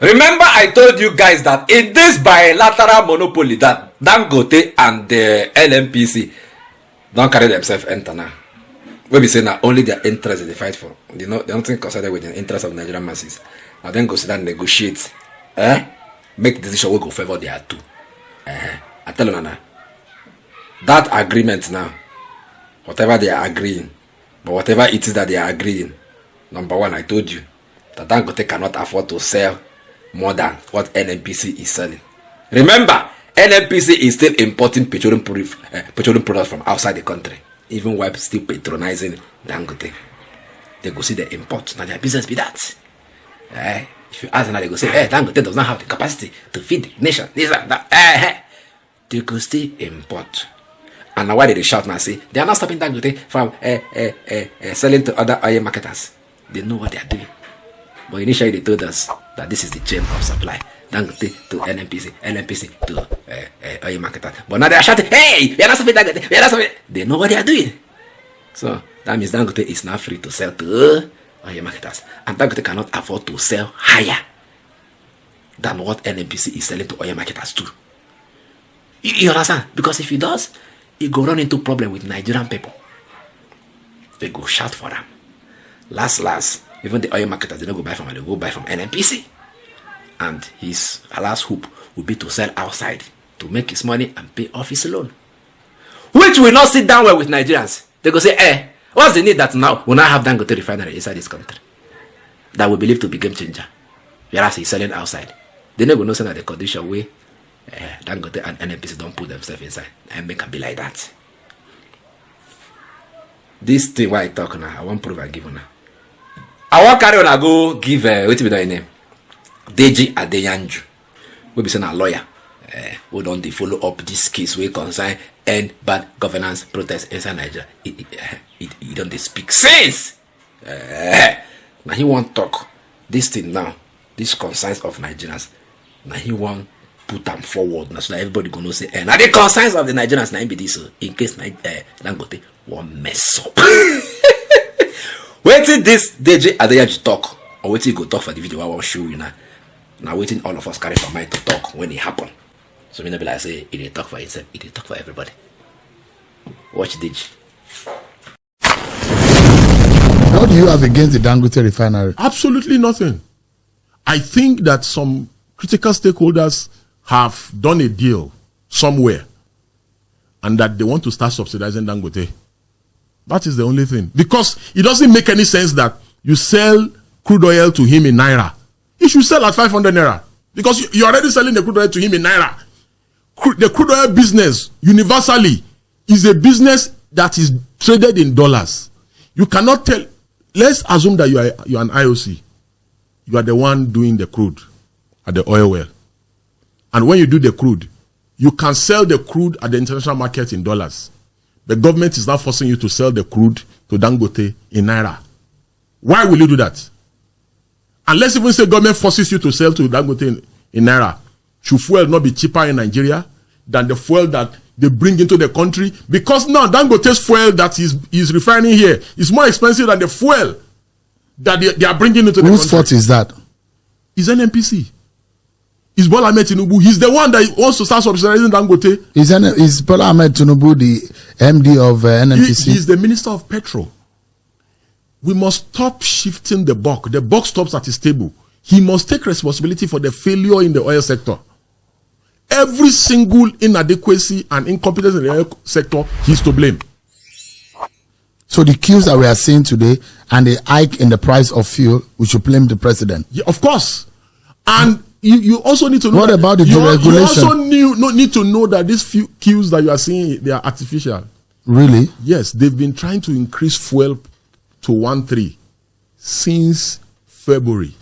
Remember I told you guys that in this bilateral monopoly that Dangote and the NNPC don't carry themselves enter now. We be saying that only their interest they fight for. They don't think consider with the interest of Nigerian masses. And then go sit down and negotiate. Make decision will go favor their two. I tell you now. That agreement now, whatever they are agreeing, but whatever it is that they are agreeing, number one, I told you that Dangote cannot afford to sell more than what NNPC is selling. Remember, NNPC is still importing petroleum products from outside the country, even while still patronizing Dangote. They go see the import. Now their business be that. If you ask now, they go say, Dangote does not have the capacity to feed the nation. This and that. They go still import. And now why did they shout now say, they are not stopping Dangote from selling to other oil marketers. They know what they are doing. But initially they told us that this is the chain of supply. Dangote to NNPC to oil marketers. But now they are shouting, hey, we are not stopping Dangote, we are not stopping. They know what they are doing. So that means Dangote is now free to sell to oil marketers. And Dangote cannot afford to sell higher than what NNPC is selling to oil marketers too. You understand? Because if he does, he go run into problem with Nigerian people. They go shout for them. Last, even the oil marketers, they don't go buy from him, they go buy from NNPC. And his last hope will be to sell outside to make his money and pay off his loan. Which will not sit down well with Nigerians. They go say, what's the need that now we now have Dangote Refinery inside this country that we believe to be game changer, whereas he's selling outside? They never know that the condition where Dangote and NNPC don't put themselves inside and make a be like that. This thing why I talk now, I won't prove I give now. I want carry on I go give what be that name? Deji Adeyanju. We be saying a lawyer. We don't follow up this case we concern end bad governance protest inside Nigeria. He don't speak sense. Now he won't talk this thing now. This concerns of Nigerians. Now he won't put them forward. Now so that everybody gonna say, now the concerns of the Nigerians now be this in case Dangote won't mess up. Waiting this DJ Adeyanju talk, or waiting go talk for the video I will show you now. Now waiting all of us carry for mind to talk when it happen. So me not be like say it didn't talk for himself, it didn't talk for everybody. Watch DJ. What do you have against the Dangote Refinery? Absolutely nothing. I think that some critical stakeholders have done a deal somewhere and that they want to start subsidizing Dangote. That is the only thing. Because it doesn't make any sense that you sell crude oil to him in Naira. He should sell at 500 Naira. Because you're already selling the crude oil to him in Naira. The crude oil business, universally, is a business that is traded in dollars. You cannot tell. Let's assume that you're an IOC. You are the one doing the crude at the oil well. And when you do the crude, you can sell the crude at the international market in dollars. The government is now forcing you to sell the crude to Dangote in Naira. Why will you do that? And let's even say government forces you to sell to Dangote in Naira. Should fuel not be cheaper in Nigeria than the fuel that they bring into the country? Because now Dangote's fuel that is refining here is more expensive than the fuel that they are bringing into the country. Whose fault is that? It's NNPC. It's Bola Ahmed Tinubu. He's the one that wants to start subsidizing Dangote. Is Bola Ahmed Tinubu the MD of NNPC? He's the Minister of Petrol. We must stop shifting the buck. The buck stops at his table. He must take responsibility for the failure in the oil sector. Every single inadequacy and incompetence in the oil sector, he's to blame. So the cues that we are seeing today and the hike in the price of fuel, we should blame the president. Yeah, of course. And you also need to know. What about the deregulation? You also need to know that these few cues that you are seeing, they are artificial. Really? Yes, they've been trying to increase fuel to 1.3 since February.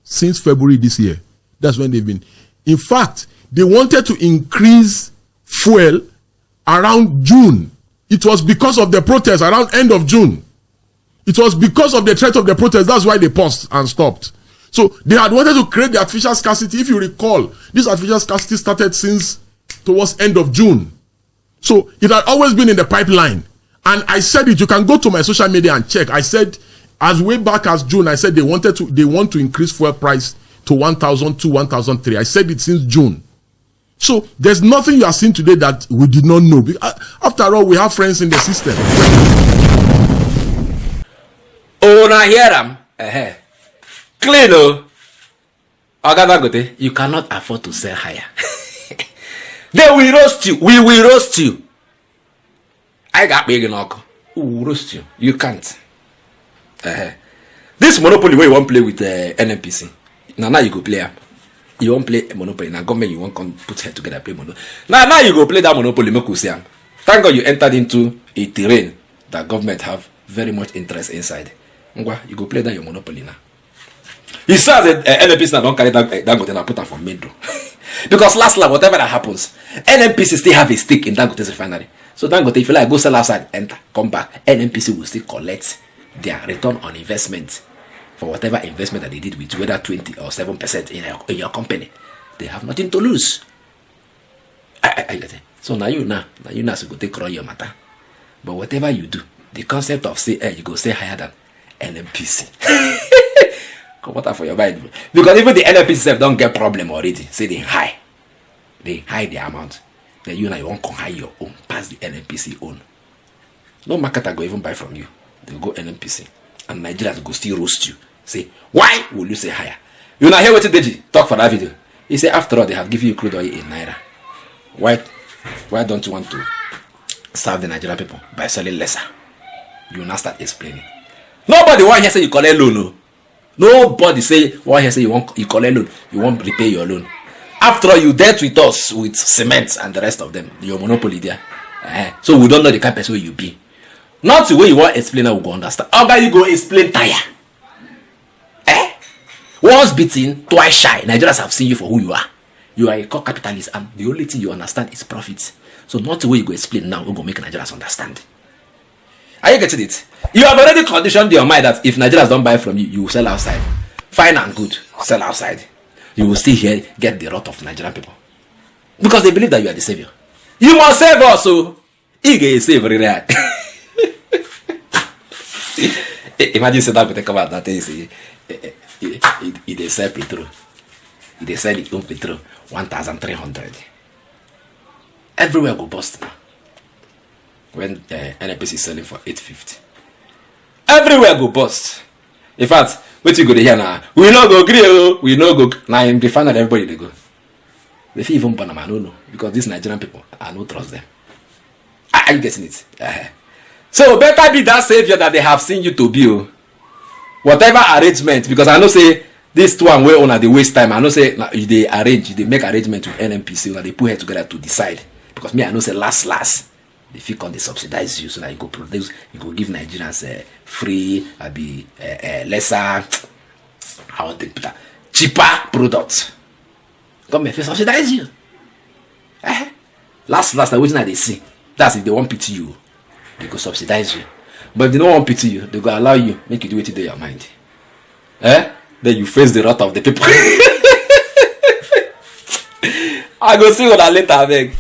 Since February this year. That's when they've been. In fact, they wanted to increase fuel around June. It was because of the protest around end of June. It was because of the threat of the protest. That's why they paused and stopped. So they had wanted to create the artificial scarcity. If you recall, this artificial scarcity started since towards end of June. So it had always been in the pipeline. And I said it, you can go to my social media and check. I said, as way back as June, I said they want to increase fuel price to 1,002, 1,003. I said it since June. So there's nothing you are seeing today that we did not know. After all, we have friends in the system. Oh, now hear them. Clean, oh. Dangote, you cannot afford to sell higher. They will roast you. We will roast you. I got big knock. We will roast you. You can't. This monopoly where you won't play with the NNPC. Now you go play. You won't play a monopoly. Now government you won't come put head together play monopoly. Now you go play that monopoly. Thank God you entered into a terrain that government have very much interest inside. You go play that your monopoly now. He says that NNPC now don't carry Dangote and put her for middle. Because last whatever that happens, NNPC still have a stake in Dangote's refinery. So Dangote, if you like, go sell outside, enter, come back, NNPC will still collect their return on investment for whatever investment that they did with whether 20 or 7% in your company. They have nothing to lose. So now you so go take control your matter. But whatever you do, the concept of say you go say higher than NNPC. Come water for your Bible. Because even the NNPC don't get problem already. Say they high the amount. Then you won't come high your own past the NNPC own. No marketer go even buy from you. They go NNPC. And Nigerians go still roast you. Say, why will you say higher? You now hear what Deji talk for that video. He say, after all, they have given you crude oil in Naira. Why don't you want to serve the Nigerian people by selling lesser? You now start explaining. Nobody want here say you collect loan. No. Nobody say want here say you collect loan. You won't repay your loan. After all, you dealt with us with cement and the rest of them. Your monopoly there. So we don't know the kind of person you be. Not the way you want to explain, we go understand. How about you go explain tire? Once beaten, twice shy. Nigerians have seen you for who you are. You are a core capitalist, and the only thing you understand is profits. So not the way you go explain now, we go make Nigerians understand. Are you getting it? You have already conditioned your mind that if Nigerians don't buy from you, you will sell outside. Fine and good, sell outside. You will still here get the wrath of Nigerian people. Because they believe that you are the savior. You must save us, so you get save very right. Imagine say that come out that day say they sell petrol. They sell it on petrol 1,300. Everywhere go bust now. When NNPC is selling for 850. Everywhere go bust. In fact, what you go to hear now? We no go agree. We no go. Now in the final everybody they go. They feel even Panama no because these Nigerian people I no trust them. Are you getting it? So better be that savior that they have seen you to be. Whatever arrangement, because I know say this one way on at the waste time. I know say they make arrangement with NNPC or they put head together to decide. Because me I know say last they feel on they subsidize you so that you go produce, you go give Nigerians free, lesser, how they put that, cheaper products. Government subsidize you. Last the reason they see that's if they want pity you. They go subsidize you. But if they don't want pity you, they go allow you, make you do it in your mind. Then you face the wrath of the people. I go see what I later, I beg.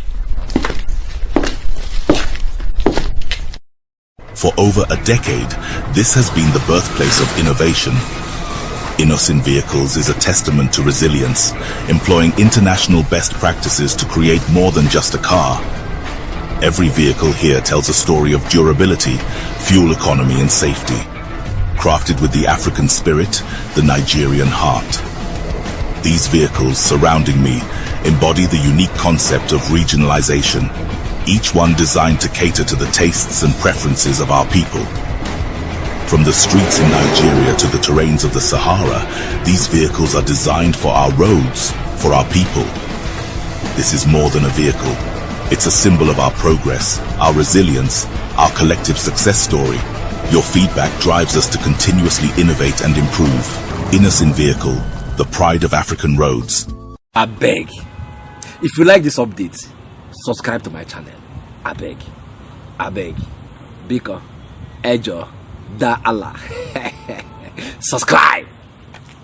For over a decade, this has been the birthplace of innovation. Innoson Vehicles is a testament to resilience, employing international best practices to create more than just a car. Every vehicle here tells a story of durability, fuel economy and safety. Crafted with the African spirit, the Nigerian heart. These vehicles surrounding me embody the unique concept of regionalization, each one designed to cater to the tastes and preferences of our people. From the streets in Nigeria to the terrains of the Sahara, these vehicles are designed for our roads, for our people. This is more than a vehicle. It's a symbol of our progress, our resilience, our collective success story. Your feedback drives us to continuously innovate and improve. Innoson Vehicle, the pride of African roads. I beg. If you like this update, subscribe to my channel. I beg. Biko, Ejo, Da Allah. Subscribe.